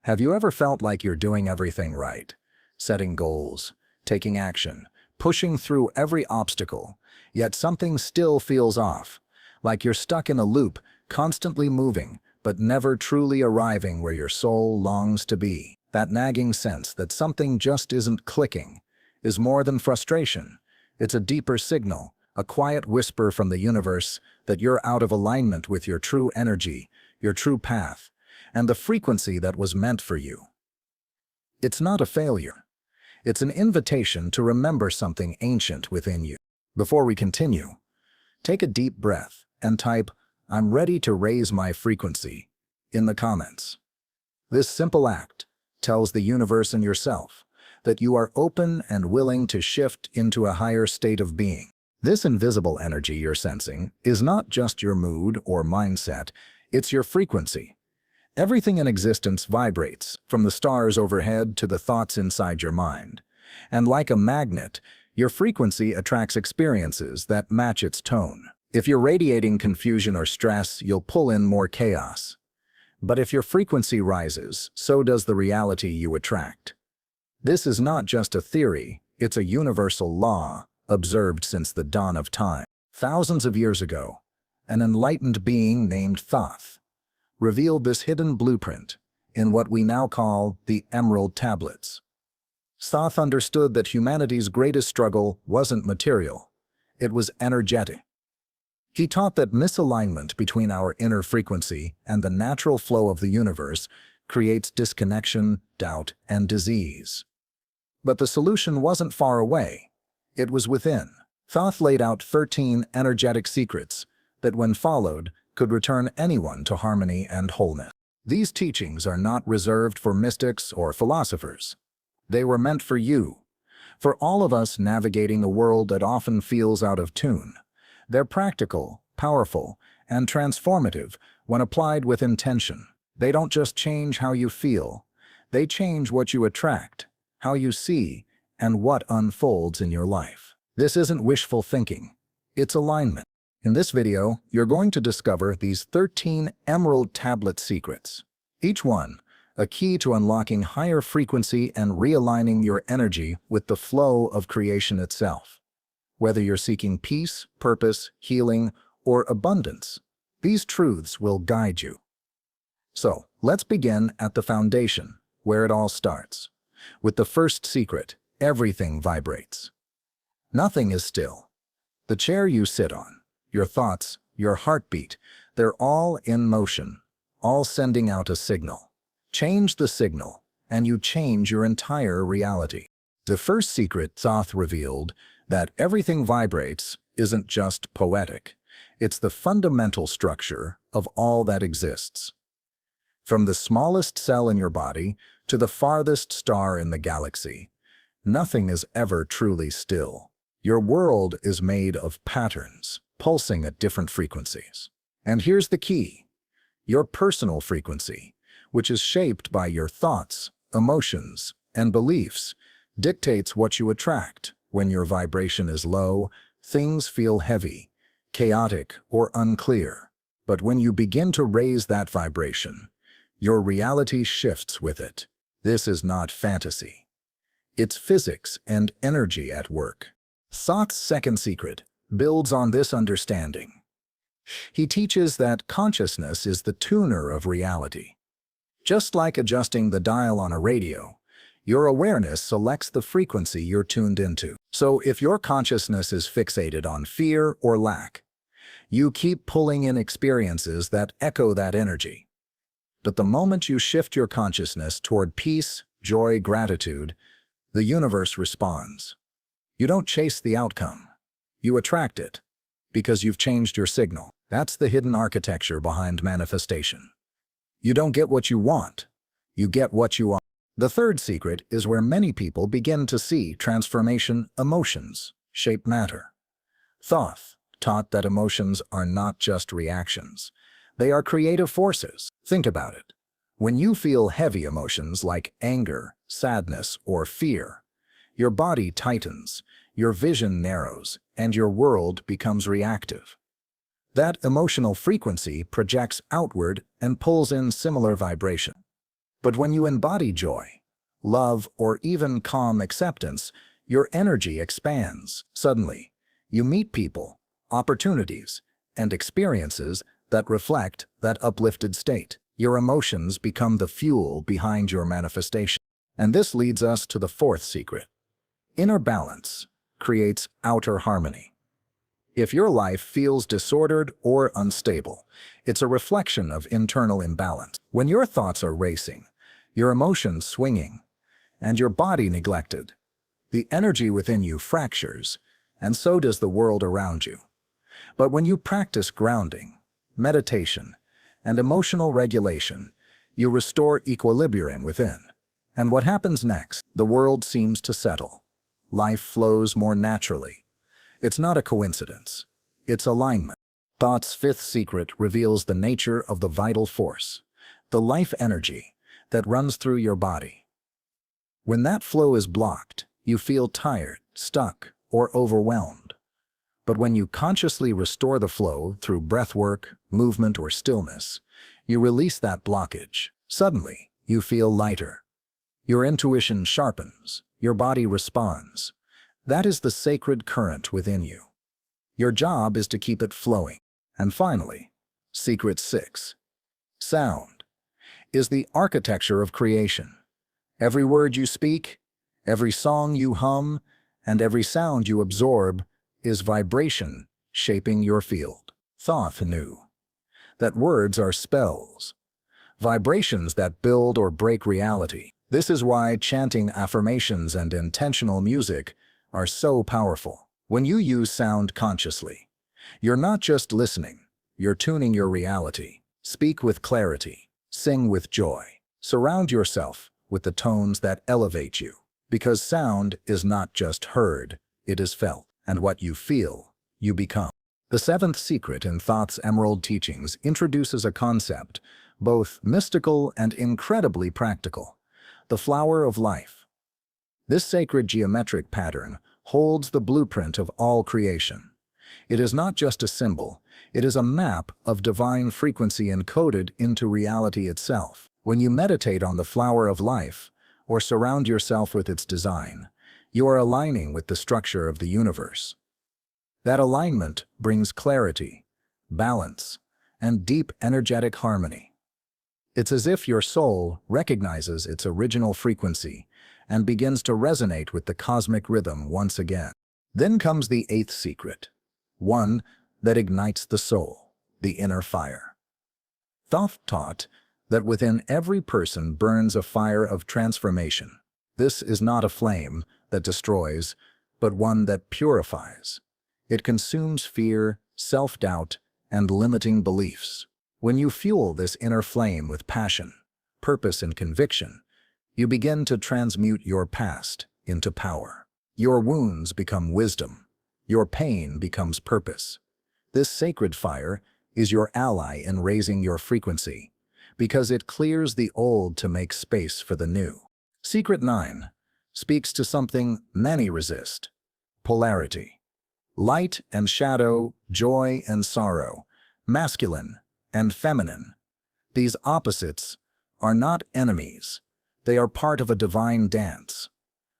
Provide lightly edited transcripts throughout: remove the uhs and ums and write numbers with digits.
Have you ever felt like you're doing everything right? Setting goals, taking action, pushing through every obstacle, yet something still feels off, like you're stuck in a loop, constantly moving, but never truly arriving where your soul longs to be. That nagging sense that something just isn't clicking is more than frustration. It's a deeper signal, a quiet whisper from the universe that you're out of alignment with your true energy, your true path, and the frequency that was meant for you. It's not a failure. It's an invitation to remember something ancient within you. Before we continue, take a deep breath and type, "I'm ready to raise my frequency," in the comments. This simple act tells the universe and yourself that you are open and willing to shift into a higher state of being. This invisible energy you're sensing is not just your mood or mindset, it's your frequency. Everything in existence vibrates, from the stars overhead to the thoughts inside your mind. And like a magnet, your frequency attracts experiences that match its tone. If you're radiating confusion or stress, you'll pull in more chaos. But if your frequency rises, so does the reality you attract. This is not just a theory, it's a universal law, observed since the dawn of time. Thousands of years ago, an enlightened being named Thoth revealed this hidden blueprint in what we now call the Emerald Tablets. Thoth understood that humanity's greatest struggle wasn't material, it was energetic. He taught that misalignment between our inner frequency and the natural flow of the universe creates disconnection, doubt, and disease. But the solution wasn't far away. It was within. Thoth laid out 13 energetic secrets that, when followed, could return anyone to harmony and wholeness. These teachings are not reserved for mystics or philosophers. They were meant for you, for all of us navigating a world that often feels out of tune. They're practical, powerful, and transformative when applied with intention. They don't just change how you feel, they change what you attract, how you see, and what unfolds in your life. This isn't wishful thinking, it's alignment. In this video, you're going to discover these 13 Emerald Tablet secrets. Each one, a key to unlocking higher frequency and realigning your energy with the flow of creation itself. Whether you're seeking peace, purpose, healing, or abundance, these truths will guide you. So, let's begin at the foundation, where it all starts. With the first secret, everything vibrates. Nothing is still. The chair you sit on, your thoughts, your heartbeat, they're all in motion, all sending out a signal. Change the signal, and you change your entire reality. The first secret Thoth revealed, that everything vibrates, isn't just poetic. It's the fundamental structure of all that exists. From the smallest cell in your body to the farthest star in the galaxy, nothing is ever truly still. Your world is made of patterns, pulsing at different frequencies. And here's the key. Your personal frequency, which is shaped by your thoughts, emotions, and beliefs, dictates what you attract. When your vibration is low, things feel heavy, chaotic, or unclear. But when you begin to raise that vibration, your reality shifts with it. This is not fantasy. It's physics and energy at work. Thoth's second secret builds on this understanding. He teaches that consciousness is the tuner of reality. Just like adjusting the dial on a radio, your awareness selects the frequency you're tuned into. So if your consciousness is fixated on fear or lack, you keep pulling in experiences that echo that energy. But the moment you shift your consciousness toward peace, joy, gratitude, the universe responds. You don't chase the outcome. You attract it, because you've changed your signal. That's the hidden architecture behind manifestation. You don't get what you want. You get what you are. The third secret is where many people begin to see transformation. Emotions shape matter. Thoth taught that emotions are not just reactions. They are creative forces. Think about it. When you feel heavy emotions like anger, sadness, or fear, your body tightens, your vision narrows, and your world becomes reactive. That emotional frequency projects outward and pulls in similar vibration. But when you embody joy, love, or even calm acceptance, your energy expands. Suddenly, you meet people, opportunities, and experiences that reflect that uplifted state. Your emotions become the fuel behind your manifestation. And this leads us to the fourth secret. Inner balance creates outer harmony. If your life feels disordered or unstable, it's a reflection of internal imbalance. When your thoughts are racing, your emotions swinging, and your body neglected, the energy within you fractures, and so does the world around you. But when you practice grounding, meditation, and emotional regulation, you restore equilibrium within. And what happens next? The world seems to settle. Life flows more naturally. It's not a coincidence. It's alignment. Thought's fifth secret reveals the nature of the vital force, the life energy that runs through your body. When that flow is blocked, you feel tired, stuck, or overwhelmed. But when you consciously restore the flow through breathwork, movement, or stillness, you release that blockage. Suddenly, you feel lighter. Your intuition sharpens. Your body responds. That is the sacred current within you. Your job is to keep it flowing. And finally, secret 6. Sound is the architecture of creation. Every word you speak, every song you hum, and every sound you absorb is vibration shaping your field. Thoth knew that words are spells, vibrations that build or break reality. This is why chanting affirmations and intentional music are so powerful. When you use sound consciously, you're not just listening, you're tuning your reality. Speak with clarity, sing with joy, surround yourself with the tones that elevate you. Because sound is not just heard, it is felt. And what you feel, you become. The seventh secret in Thoth's Emerald teachings introduces a concept, both mystical and incredibly practical: the flower of life. This sacred geometric pattern holds the blueprint of all creation. It is not just a symbol, it is a map of divine frequency encoded into reality itself. When you meditate on the flower of life, or surround yourself with its design, you are aligning with the structure of the universe. That alignment brings clarity, balance, and deep energetic harmony. It's as if your soul recognizes its original frequency and begins to resonate with the cosmic rhythm once again. Then comes the eighth secret, one that ignites the soul, the inner fire. Thoth taught that within every person burns a fire of transformation. This is not a flame that destroys, but one that purifies. It consumes fear, self-doubt, and limiting beliefs. When you fuel this inner flame with passion, purpose, and conviction, you begin to transmute your past into power. Your wounds become wisdom. Your pain becomes purpose. This sacred fire is your ally in raising your frequency, because it clears the old to make space for the new. Secret 9 speaks to something many resist: polarity. Light and shadow, joy and sorrow, masculine and feminine. These opposites are not enemies. They are part of a divine dance.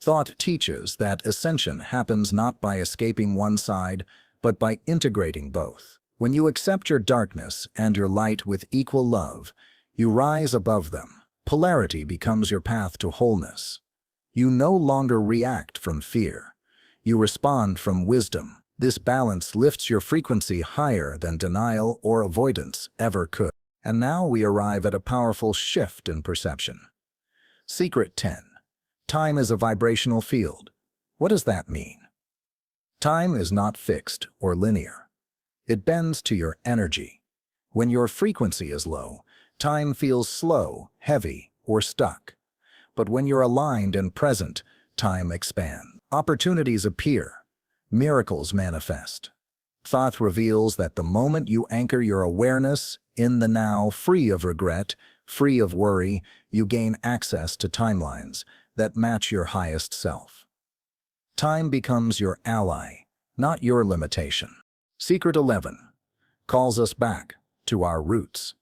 Thoth teaches that ascension happens not by escaping one side, but by integrating both. When you accept your darkness and your light with equal love, you rise above them. Polarity becomes your path to wholeness. You no longer react from fear. You respond from wisdom. This balance lifts your frequency higher than denial or avoidance ever could. And now we arrive at a powerful shift in perception. Secret 10. Time is a vibrational field. What does that mean? Time is not fixed or linear. It bends to your energy. When your frequency is low, time feels slow, heavy, or stuck. But when you're aligned and present, time expands. Opportunities appear. Miracles manifest. Thoth reveals that the moment you anchor your awareness in the now, free of regret, free of worry, you gain access to timelines that match your highest self. Time becomes your ally, not your limitation. Secret 11 calls us back to our roots.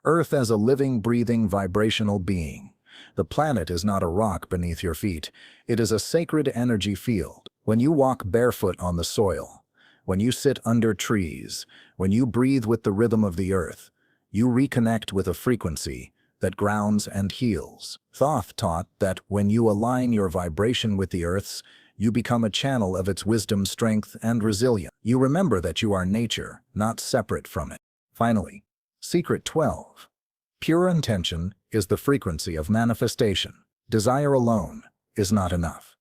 Earth as a living, breathing, vibrational being. The planet is not a rock beneath your feet. It is a sacred energy field. When you walk barefoot on the soil, when you sit under trees, when you breathe with the rhythm of the earth, you reconnect with a frequency that grounds and heals. Thoth taught that when you align your vibration with the earth's, you become a channel of its wisdom, strength, and resilience. You remember that you are nature, not separate from it. Finally, Secret 12. Pure intention is the frequency of manifestation. Desire alone is not enough.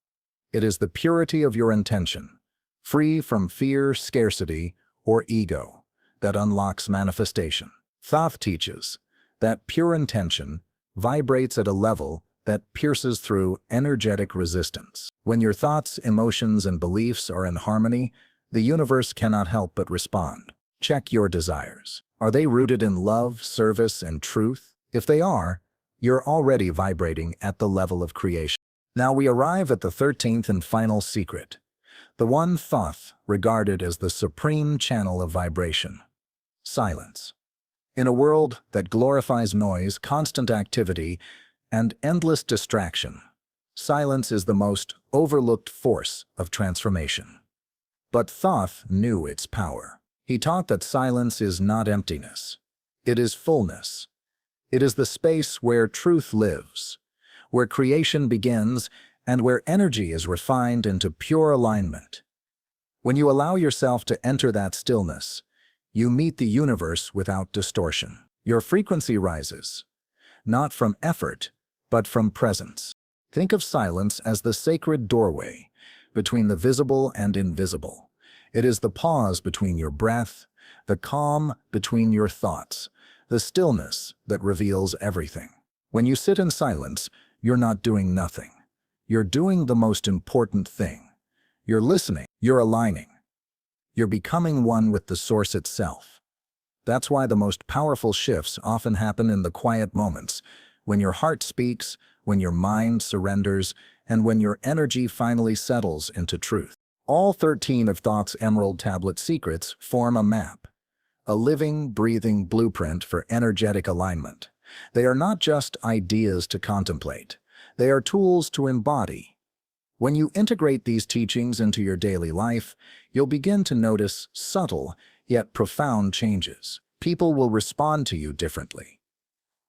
It is the purity of your intention, free from fear, scarcity, or ego, that unlocks manifestation. Thoth teaches that pure intention vibrates at a level that pierces through energetic resistance. When your thoughts, emotions, and beliefs are in harmony, the universe cannot help but respond. Check your desires. Are they rooted in love, service, and truth? If they are, you're already vibrating at the level of creation. Now we arrive at the 13th and final secret, the one Thoth regarded as the supreme channel of vibration: silence. In a world that glorifies noise, constant activity, and endless distraction, silence is the most overlooked force of transformation. But Thoth knew its power. He taught that silence is not emptiness. It is fullness. It is the space where truth lives, where creation begins, and where energy is refined into pure alignment. When you allow yourself to enter that stillness, you meet the universe without distortion. Your frequency rises, not from effort, but from presence. Think of silence as the sacred doorway between the visible and invisible. It is the pause between your breath, the calm between your thoughts, the stillness that reveals everything. When you sit in silence, you're not doing nothing. You're doing the most important thing. You're listening. You're aligning. You're becoming one with the source itself. That's why the most powerful shifts often happen in the quiet moments, when your heart speaks, when your mind surrenders, and when your energy finally settles into truth. All 13 of Thoth's Emerald Tablet secrets form a map, a living, breathing blueprint for energetic alignment. They are not just ideas to contemplate. They are tools to embody. When you integrate these teachings into your daily life, you'll begin to notice subtle yet profound changes. People will respond to you differently.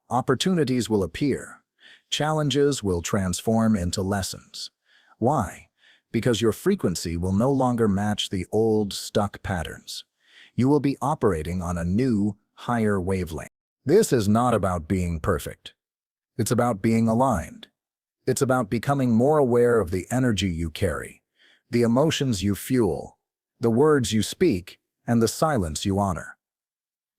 Opportunities will appear. Challenges will transform into lessons. Why? Because your frequency will no longer match the old, stuck patterns. You will be operating on a new, higher wavelength. This is not about being perfect. It's about being aligned. It's about becoming more aware of the energy you carry, the emotions you fuel, the words you speak, and the silence you honor.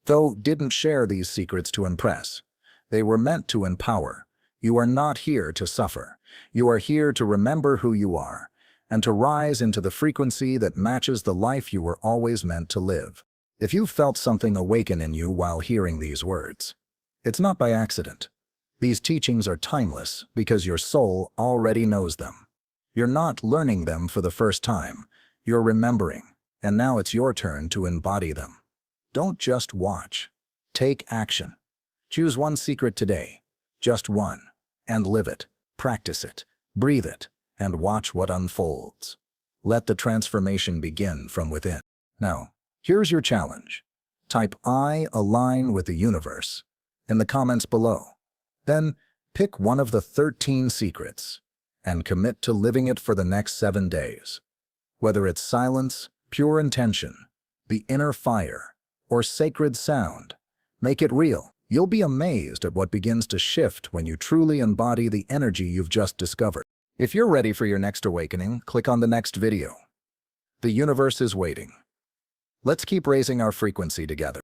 Thoth didn't share these secrets to impress. They were meant to empower. You are not here to suffer. You are here to remember who you are, and to rise into the frequency that matches the life you were always meant to live. If you've felt something awaken in you while hearing these words, it's not by accident. These teachings are timeless because your soul already knows them. You're not learning them for the first time. You're remembering, and now it's your turn to embody them. Don't just watch. Take action. Choose one secret today, just one, and live it, practice it, breathe it, and watch what unfolds. Let the transformation begin from within. Now, here's your challenge. Type "I align with the universe" in the comments below. Then, pick one of the 13 secrets and commit to living it for the next 7 days. Whether it's silence, pure intention, the inner fire, or sacred sound, make it real. You'll be amazed at what begins to shift when you truly embody the energy you've just discovered. If you're ready for your next awakening, click on the next video. The universe is waiting. Let's keep raising our frequency together.